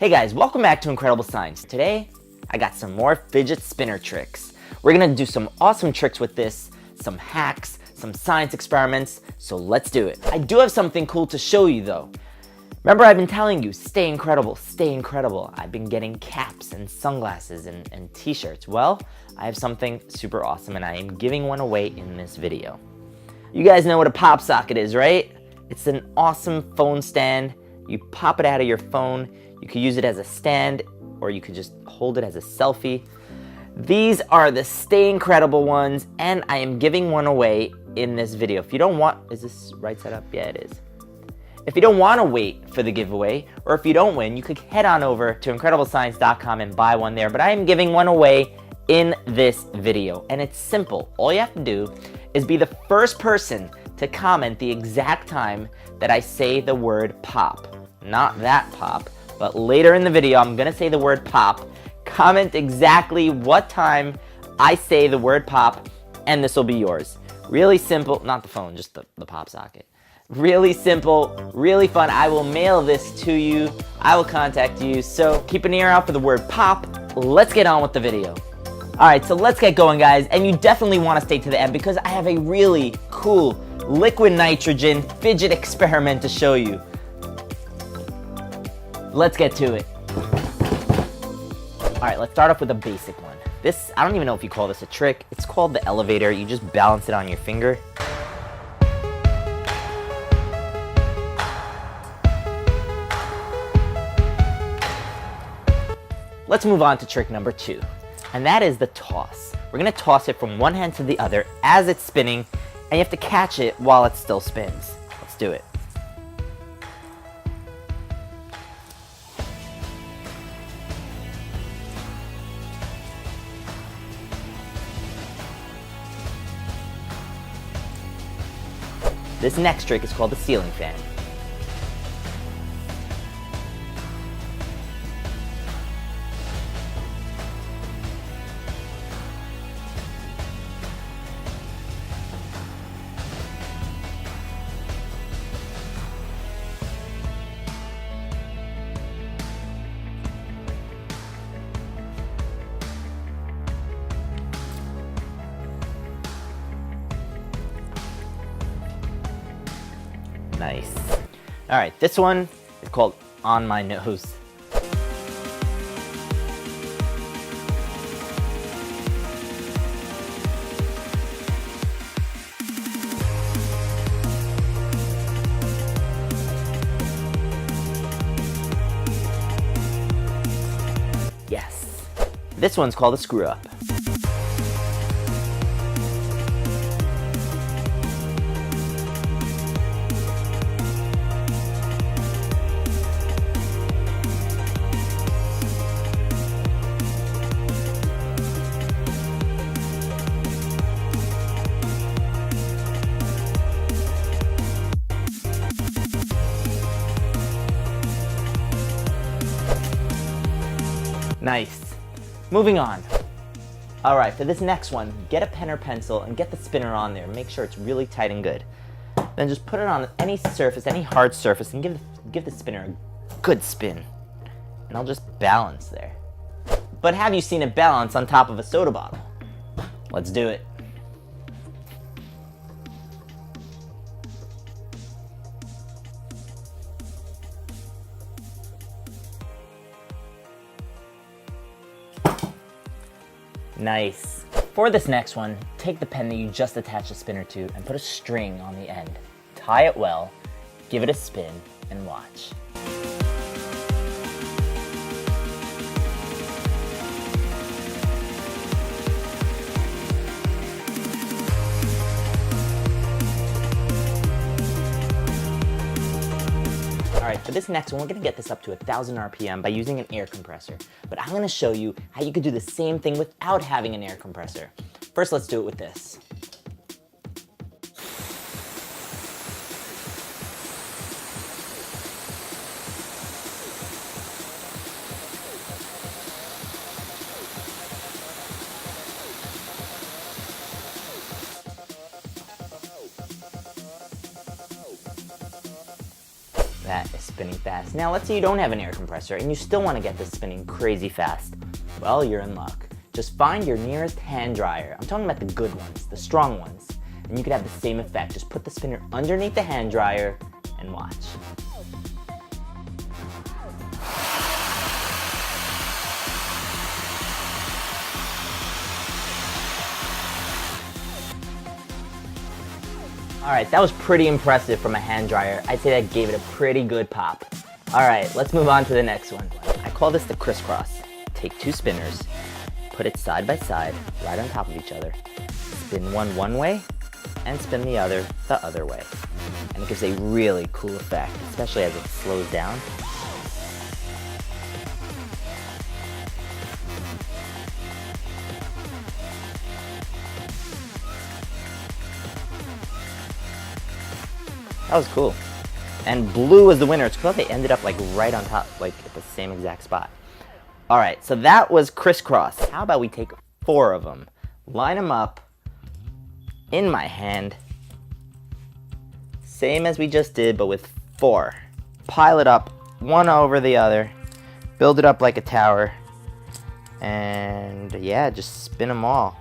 Hey guys, welcome back to Incredible Science. Today, I got some more fidget spinner tricks. We're gonna do some awesome tricks with this, some hacks, some science experiments, so let's do it. I do have something cool to show you though. Remember I've been telling you, stay incredible, stay incredible. I've been getting caps and sunglasses and t-shirts. Well, I have something super awesome and I am giving one away in this video. You guys know what a pop socket is, right? It's an awesome phone stand. You pop it out of your phone. You could use it as a stand, or you could just hold it as a selfie. These are the Stay Incredible ones, and I am giving one away in this video. If you don't want, is this right side up? Yeah, it is. If you don't want to wait for the giveaway, or if you don't win, you could head on over to IncredibleScience.com and buy one there, but I am giving one away in this video, and it's simple. All you have to do is be the first person to comment the exact time that I say the word pop. Not that pop, but later in the video, I'm gonna say the word pop. Comment exactly what time I say the word pop, and this will be yours. Really simple, not the phone, just the pop socket. Really simple, really fun. I will mail this to you. I will contact you. So keep an ear out for the word pop. Let's get on with the video. All right, so let's get going, guys. And you definitely wanna stay to the end because I have a really cool liquid nitrogen fidget experiment to show you. Let's get to it. All right, let's start off with a basic one. This, I don't even know if you call this a trick. It's called the elevator. You just balance it on your finger. Let's move on to trick number 2, and that is the toss. We're gonna toss it from one hand to the other as it's spinning, and you have to catch it while it still spins. Let's do it. This next trick is called the ceiling fan. Nice. All right, this one is called On My Nose. Yes. This one's called a screw up. Nice. Moving on. All right, for this next one, get a pen or pencil and get the spinner on there. Make sure it's really tight and good. Then just put it on any surface, any hard surface, and give the spinner a good spin. And I'll just balance there. But have you seen it balance on top of a soda bottle? Let's do it. Nice. For this next one, take the pen that you just attached the spinner to and put a string on the end. Tie it well, give it a spin, and watch. All right, for this next one, we're gonna get this up to 1,000 RPM by using an air compressor. But I'm gonna show you how you could do the same thing without having an air compressor. First, let's do it with this. That is spinning fast. Now, let's say you don't have an air compressor and you still want to get this spinning crazy fast. Well, you're in luck. Just find your nearest hand dryer. I'm talking about the good ones, the strong ones. And you could have the same effect. Just put the spinner underneath the hand dryer and watch. All right, that was pretty impressive from a hand dryer. I'd say that gave it a pretty good pop. All right, let's move on to the next one. I call this the crisscross. Take two spinners, put it side by side, right on top of each other. Spin one way, and spin the other way. And it gives a really cool effect, especially as it slows down. That was cool. And blue was the winner. It's cool they ended up like right on top, like at the same exact spot. All right, so that was crisscross. How about we take 4 of them, line them up in my hand, same as we just did, but with 4. Pile it up, one over the other, build it up like a tower, and yeah, just spin them all.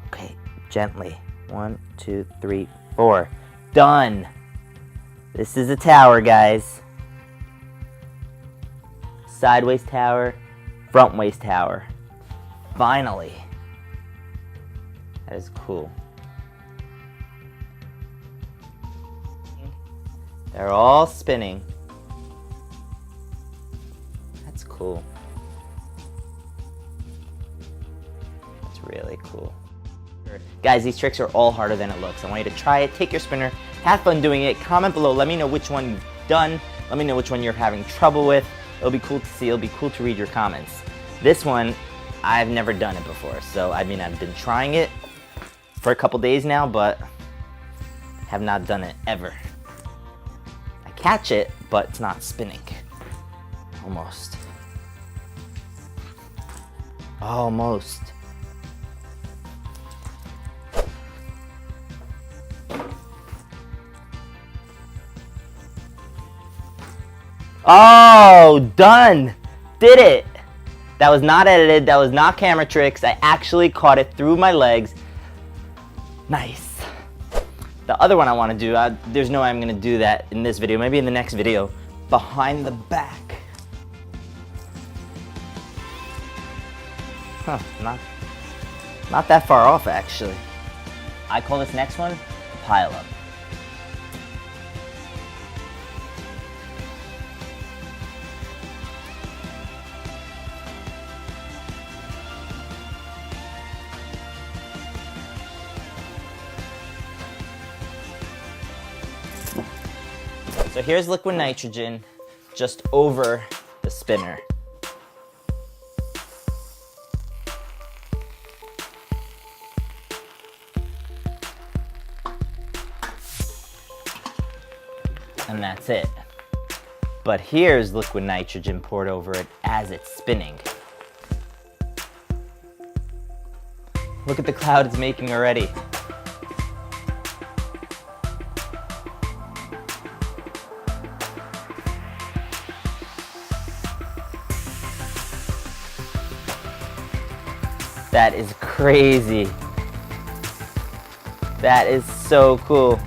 Okay, gently. 1, 2, 3, 4. Done. This is a tower, guys. Sideways tower, frontways tower. Finally. That is cool. They're all spinning. That's cool. That's really cool. Guys, these tricks are all harder than it looks. I want you to try it. Take your spinner. Have fun doing it. Comment below. Let me know which one you've done. Let me know which one you're having trouble with. It'll be cool to see. It'll be cool to read your comments. This one, I've never done it before. So, I mean, I've been trying it for a couple days now, but have not done it ever. I catch it, but it's not spinning. Almost. Almost. Oh, done! Did it! That was not edited, that was not camera tricks. I actually caught it through my legs. Nice. The other one I want to do, there's no way I'm going to do that in this video, maybe in the next video. Behind the back. Huh, not that far off actually. I call this next one, pile up. So here's liquid nitrogen just over the spinner. And that's it. But here's liquid nitrogen poured over it as it's spinning. Look at the cloud it's making already. That is crazy. That is so cool.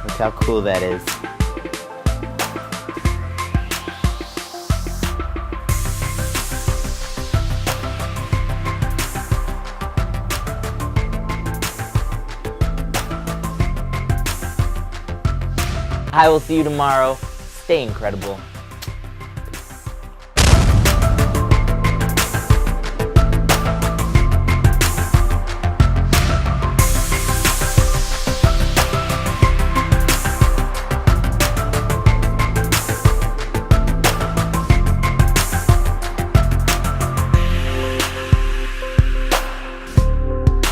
Look how cool that is. I will see you tomorrow. Stay incredible.